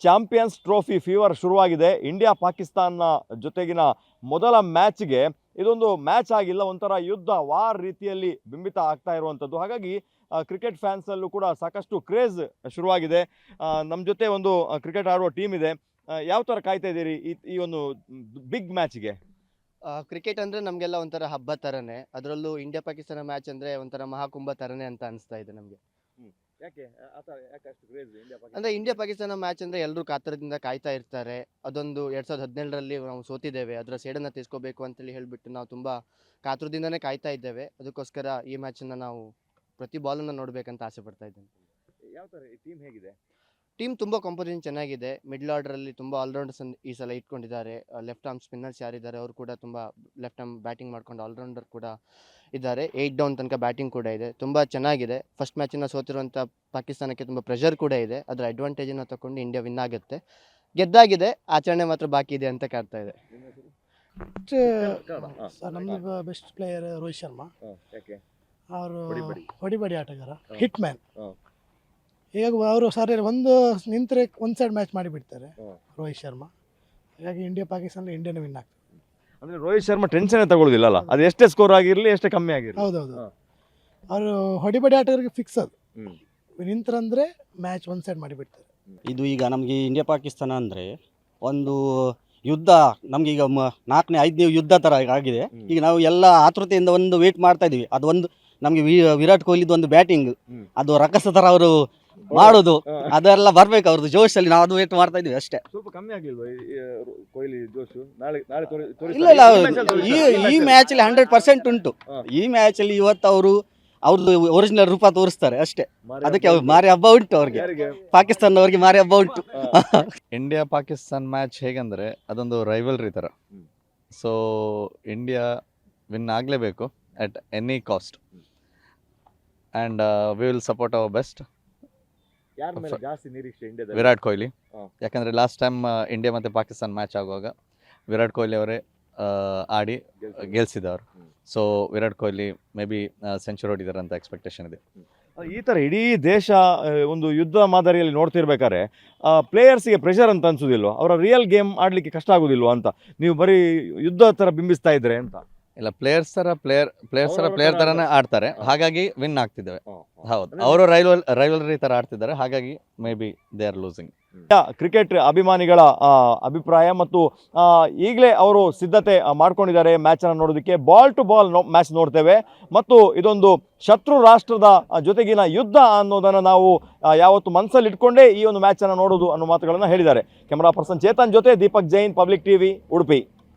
Champions trophy fever ಶುರುವಾಗಿದೆ. India Pakistan ಜೊತೆಗಿನ ಮೊದಲ ಮ್ಯಾಚ್ಗೆ ಇದೊಂದು ಮ್ಯಾಚ್ ಆಗಿಲ್ಲ, ಒಂಥರ ಯುದ್ಧ ವಾರ್ ರೀತಿಯಲ್ಲಿ ಬಿಂಬಿತ ಆಗ್ತಾ ಇರುವಂಥದ್ದು. ಹಾಗಾಗಿ ಕ್ರಿಕೆಟ್ ಫ್ಯಾನ್ಸಲ್ಲೂ ಕೂಡ ಸಾಕಷ್ಟು ಕ್ರೇಜ್ ಶುರುವಾಗಿದೆ. ನಮ್ಮ ಜೊತೆ ಒಂದು ಕ್ರಿಕೆಟ್ ಆಡುವ ಟೀಮ್ ಇದೆ. ಯಾವ ಥರ ಕಾಯ್ತಾ ಇದ್ದೀರಿ ಈ ಒಂದು ಬಿಗ್ ಮ್ಯಾಚ್ಗೆ? ಕ್ರಿಕೆಟ್ ಅಂದರೆ ನಮಗೆಲ್ಲ ಒಂಥರ ಹಬ್ಬ ಥರನೇ, ಅದರಲ್ಲೂ ಇಂಡಿಯಾ ಪಾಕಿಸ್ತಾನ ಮ್ಯಾಚ್ ಅಂದರೆ ಒಂಥರ ಮಹಾಕುಂಭ ಥರನೇ ಅಂತ ಅನಿಸ್ತಾ ಇದೆ ನಮಗೆ. ಯಾಕೆ ಅಷ್ಟು ಕ್ರೇಜ್ ಅಂದರೆ ಇಂಡಿಯಾ ಪಾಕಿಸ್ತಾನ ಮ್ಯಾಚ್ ಅಂದರೆ ಎಲ್ಲರೂ ಕಾತರದಿಂದ ಕಾಯ್ತಾ ಇರ್ತಾರೆ. ಅದೊಂದು 2017ರಲ್ಲಿ ನಾವು ಸೋತಿದ್ದೇವೆ, ಅದರ ಸೇಡನ್ನು ತೀರ್ಸ್ಕೋಬೇಕು ಅಂತೇಳಿ ಹೇಳಿಬಿಟ್ಟು ನಾವು ತುಂಬ ಕಾತರದಿಂದನೇ ಕಾಯ್ತಾ ಇದ್ದೇವೆ. ಅದಕ್ಕೋಸ್ಕರ ಈ ಮ್ಯಾಚನ್ನು ನಾವು ಪ್ರತಿ ಬಾಲನ್ನು ನೋಡಬೇಕಂತ ಆಸೆ ಪಡ್ತಾ ಇದ್ದೇನೆ. ಯಾವ ಥರ ಟೀಮ್ ಹೇಗಿದೆ? ಟೀಮ್ ತುಂಬ ಕಾಂಪೋಸಿಷನ್ ಚೆನ್ನಾಗಿದೆ. ಮಿಡ್ಲ್ ಆರ್ಡರಲ್ಲಿ ತುಂಬ ಆಲ್ರೌಂಡರ್ಸ್ ಈ ಸಲ ಇಟ್ಕೊಂಡಿದ್ದಾರೆ. ಲೆಫ್ಟ್ ಆರ್ಮ್ ಸ್ಪಿನ್ನರ್ಸ್ ಯಾರಿದ್ದಾರೆ ಅವರು ಕೂಡ ತುಂಬ ಲೆಫ್ಟ್ ಆರ್ಮ್ ಬ್ಯಾಟಿಂಗ್ ಮಾಡ್ಕೊಂಡು ಆಲ್ರೌಂಡರ್ ಕೂಡ ಇದ್ದಾರೆ. 8 ಡೌನ್ ತನಕ ಬ್ಯಾಟಿಂಗ್ ಕೂಡ ಇದೆ, ತುಂಬ ಚೆನ್ನಾಗಿದೆ. ಫಸ್ಟ್ ಮ್ಯಾಚಿನ ಸೋತಿರುವಂಥ ಪಾಕಿಸ್ತಾನಕ್ಕೆ ತುಂಬ ಪ್ರೆಷರ್ ಕೂಡ ಇದೆ. ಅದರ ಅಡ್ವಾಂಟೇಜನ್ನು ತಗೊಂಡು ಇಂಡಿಯಾ ವಿನ್ ಆಗುತ್ತೆ. ಗೆದ್ದಾಗಿದೆ, ಆಚರಣೆ ಮಾತ್ರ ಬಾಕಿ ಇದೆ ಅಂತ ಕಾಡ್ತಾ ಇದೆ. ಸರ್ ನಮ್ಮದು ಬೆಸ್ಟ್ ಪ್ಲೇಯರ್ ರೋಹಿತ್ ಶರ್ಮಾ. ಯಾಕೆ? ಅವರು ಹೊಡಿ ಹೊಡಿ ಆಟಗಾರ, ಹಿಟ್ ಮ್ಯಾನ್. ಹ್ಮ್. ಈಗ ಅವರು ಸರಿ ಒಂದು ನಿಂತರೆ ಒಂದು ಸೈಡ್ ಮ್ಯಾಚ್ ಮಾಡಿಬಿಡ್ತಾರೆ ರೋಹಿತ್ ಶರ್ಮಾ. ಹಾಗಾಗಿ ಇಂಡಿಯಾ ಪಾಕಿಸ್ತಾನ ಇಂಡಿಯಾನೇ ವಿನ್ ಆಗ್ತದೆ. ಅಂದರೆ ರೋಹಿತ್ ಶರ್ಮಾ ಟೆನ್ಷನ್ ತಗೊಳ್ಳೋದಿಲ್ಲ, ಅದು ಎಷ್ಟೇ ಸ್ಕೋರ್ ಆಗಿರಲಿ ಎಷ್ಟೇ ಕಮ್ಮಿ ಆಗಿರಲಿ. ಹೌದೌದು, ಅವರು ಹೊಡಿ ಆಟಗಾರರಿಗೆ ಫಿಕ್ಸ್ ಅದು. ನಿಂತರಂದ್ರೆ ಮ್ಯಾಚ್ ಒಂದು ಸೈಡ್ ಮಾಡಿಬಿಡ್ತಾರೆ. ಇದು ಈಗ ನಮಗೆ ಇಂಡಿಯಾ ಪಾಕಿಸ್ತಾನ ಅಂದರೆ ಒಂದು ಯುದ್ಧ, ನಮ್ಗೆ ಈಗ 4ನೇ 5ನೇ ಯುದ್ಧ ಥರ ಆಗಿದೆ. ಈಗ ನಾವು ಎಲ್ಲ ಆತುರತೆಯಿಂದ ಒಂದು ವೇಟ್ ಮಾಡ್ತಾ ಇದೀವಿ. ಅದು ಒಂದು ನಮಗೆ ವಿರಾಟ್ ಕೊಹ್ಲಿದು ಒಂದು ಬ್ಯಾಟಿಂಗ್, ಅದು ರಕ್ಕಸ ಥರ ಅವರು ಮಾಡೋದು, ಅದೆಲ್ಲ ಬರ್ಬೇಕು ಅವ್ರದ್ದು ಜೋಶಲ್ಲಿ. ನಾವು ಅದು ವೇಟ್ ಮಾಡ್ತಾ ಇದೀವಿ ಅಷ್ಟೇ. ಸ್ವಲ್ಪ ಕಮ್ಮಿ ಆಗಿಲ್ವಾ ಕೊಹ್ಲಿ ಜೋಶು? ನಾಳೆ ಇಲ್ಲ ಈ ಮ್ಯಾಚಲ್ಲಿ 100% ಉಂಟು. ಈ ಮ್ಯಾಚಲ್ಲಿ ಇವತ್ತು ಅವ್ರದ್ದು ಒರಿಜಿನಲ್ ರೂಪ ತೋರಿಸ್ತಾರೆ ಅಷ್ಟೇ. ಅದಕ್ಕೆ ಮಾರಿ ಹಬ್ಬ ಉಂಟು ಅವ್ರಿಗೆ, ಪಾಕಿಸ್ತಾನದವ್ರಿಗೆ ಮಾರಿ ಹಬ್ಬ ಉಂಟು. ಇಂಡಿಯಾ ಪಾಕಿಸ್ತಾನ್ ಮ್ಯಾಚ್ ಹೇಗಂದರೆ ಅದೊಂದು ರೈವಲ್ರಿ ಥರ. ಸೊ ಇಂಡಿಯಾ ವಿನ್ ಆಗಲೇಬೇಕು at any cost, and we will support our best. Virat Kohli. ಯಾಕಂದರೆ ಲಾಸ್ಟ್ ಟೈಮ್ ಇಂಡಿಯಾ ಮತ್ತು ಪಾಕಿಸ್ತಾನ ಮ್ಯಾಚ್ ಆಗುವಾಗ ವಿರಾಟ್ ಕೊಹ್ಲಿ ಅವರೇ ಆಡಿ ಗೆಲ್ಸಿದವರು. So Virat Kohli may be century ಹೊಡಿದಾರೆ ಅಂತ ಎಕ್ಸ್ಪೆಕ್ಟೇಷನ್ ಇದೆ. ಈ ಥರ ಇಡೀ ದೇಶ ಒಂದು ಯುದ್ಧ ಮಾದರಿಯಲ್ಲಿ ನೋಡ್ತಿರ್ಬೇಕಾದ್ರೆ ಪ್ಲೇಯರ್ಸಿಗೆ ಪ್ರೆಷರ್ ಅಂತ ಅನ್ಸೋದಿಲ್ವ? ಅವರ ರಿಯಲ್ ಗೇಮ್ ಆಡಲಿಕ್ಕೆ ಕಷ್ಟ ಆಗೋದಿಲ್ವ ಅಂತ ನೀವು ಬರೀ ಯುದ್ಧ ಥರ ಬಿಂಬಿಸ್ತಾ ಇದ್ರೆ ಅಂತ? ಇಲ್ಲ, ಪ್ಲೇಯರ್ಸ್ ಥರ ಥರನೇ ಆಡ್ತಾರೆ, ಹಾಗಾಗಿ ವಿನ್ ಆಗ್ತಿದ್ದೇವೆ. ಹೌದು, ಅವರು ರೈವಲ್ರಿ ಥರ ಆಡ್ತಿದ್ದಾರೆ, ಹಾಗಾಗಿ may be they are losing. Cricket ಅಭಿಮಾನಿಗಳ ಅಭಿಪ್ರಾಯ ಮತ್ತು ಈಗಲೇ ಅವರು ಸಿದ್ಧತೆ ಮಾಡ್ಕೊಂಡಿದ್ದಾರೆ ಮ್ಯಾಚನ್ನು ನೋಡೋದಕ್ಕೆ. ಬಾಲ್ ಟು ಬಾಲ್ ಮ್ಯಾಚ್ ನೋಡ್ತೇವೆ ಮತ್ತು ಇದೊಂದು ಶತ್ರು ರಾಷ್ಟ್ರದ ಜೊತೆಗಿನ ಯುದ್ಧ ಅನ್ನೋದನ್ನು ನಾವು ಯಾವತ್ತು ಮನಸ್ಸಲ್ಲಿ ಇಟ್ಕೊಂಡೇ ಈ ಒಂದು ಮ್ಯಾಚನ್ನು ನೋಡೋದು ಅನ್ನೋ ಮಾತುಗಳನ್ನು ಹೇಳಿದ್ದಾರೆ. ಕ್ಯಾಮರಾ ಪರ್ಸನ್ ಚೇತನ್ ಜೊತೆ ದೀಪಕ್ ಜೈನ್, ಪಬ್ಲಿಕ್ ಟಿವಿ, ಉಡುಪಿ.